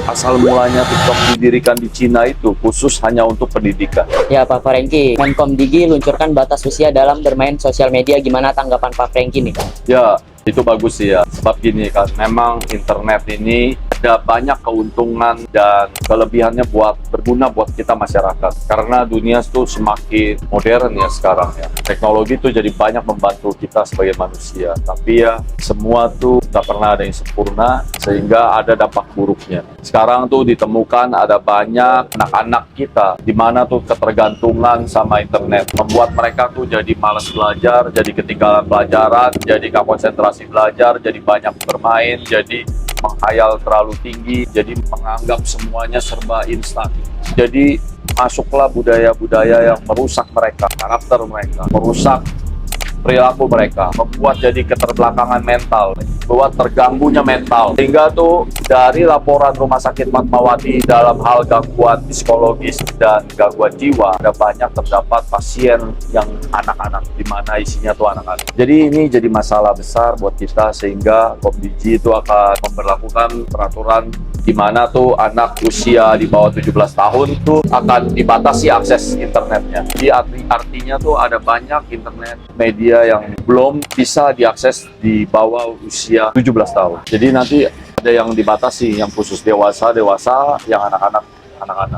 Asal mulanya TikTok didirikan di Cina itu khusus hanya untuk pendidikan. Ya Pak Franky, Menkom Digi luncurkan batas usia dalam bermain sosial media. Gimana tanggapan Pak Franky nih? Ya, itu bagus sih ya. Sebab gini kan, memang internet ini ada banyak keuntungan dan kelebihannya berguna buat kita masyarakat. Karena dunia itu semakin modern ya sekarang ya. Teknologi itu jadi banyak membantu kita sebagai manusia. Tapi ya semua tuh nggak pernah ada yang sempurna sehingga ada dampak buruknya. Sekarang tuh ditemukan ada banyak anak-anak kita di mana tuh ketergantungan sama internet membuat mereka tuh jadi malas belajar, jadi ketinggalan pelajaran, jadi nggak konsentrasi belajar, jadi banyak bermain, jadi menghayal terlalu tinggi, jadi menganggap semuanya serba instan. Jadi masuklah budaya-budaya yang merusak mereka, karakter mereka, merusak perilaku mereka, membuat jadi keterbelakangan mental, membuat terganggunya mental. Sehingga tuh dari laporan Rumah Sakit Fatmawati dalam hal gangguan psikologis dan gangguan jiwa, ada banyak terdapat pasien yang anak-anak, di mana isinya tuh anak-anak. Jadi ini jadi masalah besar buat kita sehingga Komdigi itu akan memberlakukan peraturan di mana tuh anak usia di bawah 17 tahun itu akan dibatasi akses internetnya. Jadi artinya tuh ada banyak internet media yang belum bisa diakses di bawah usia 17 tahun. Jadi nanti ada yang dibatasi, yang khusus dewasa, yang anak-anak.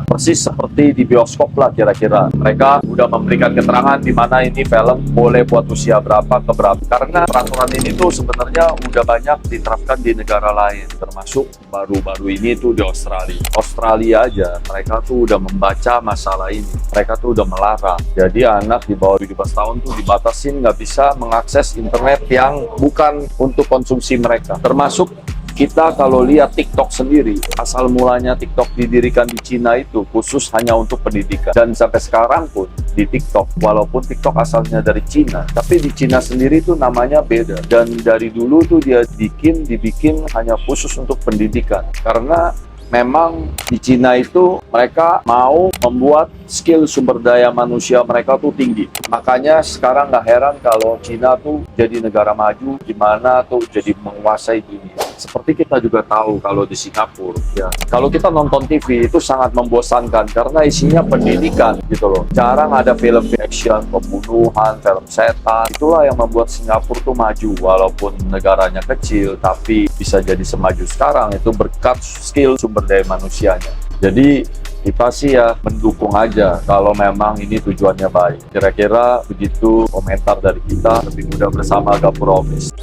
Persis seperti di bioskop lah kira-kira. Mereka udah memberikan keterangan di mana ini film boleh buat usia berapa ke berapa. Karena peraturan ini tuh sebenarnya udah banyak diterapkan di negara lain, termasuk baru-baru ini tuh di Australia. Australia aja mereka tuh udah membaca masalah ini. Mereka tuh udah melarang. Jadi anak di bawah 17 tahun tuh dibatasin nggak bisa mengakses internet yang bukan untuk konsumsi mereka. Termasuk kita kalau lihat TikTok sendiri, asal mulanya TikTok didirikan di Cina itu khusus hanya untuk pendidikan. Dan sampai sekarang pun di TikTok, walaupun TikTok asalnya dari Cina, tapi di Cina sendiri itu namanya beda. Dan dari dulu tuh dia dibikin hanya khusus untuk pendidikan. Karena memang di Cina itu mereka mau membuat skill sumber daya manusia mereka tuh tinggi. Makanya sekarang nggak heran kalau Cina tuh jadi negara maju di mana tuh jadi menguasai dunia. Seperti kita juga tahu kalau di Singapura ya. Kalau kita nonton TV itu sangat membosankan karena isinya pendidikan gitu loh. Jarang ada film action, pembunuhan, film setan. Itulah yang membuat Singapura tuh maju walaupun negaranya kecil tapi bisa jadi semaju sekarang itu berkat skill sumber daya manusianya. Jadi kita sih ya mendukung aja kalau memang ini tujuannya baik. Kira-kira begitu komentar dari kita. Lebih mudah bersama Gapura Office.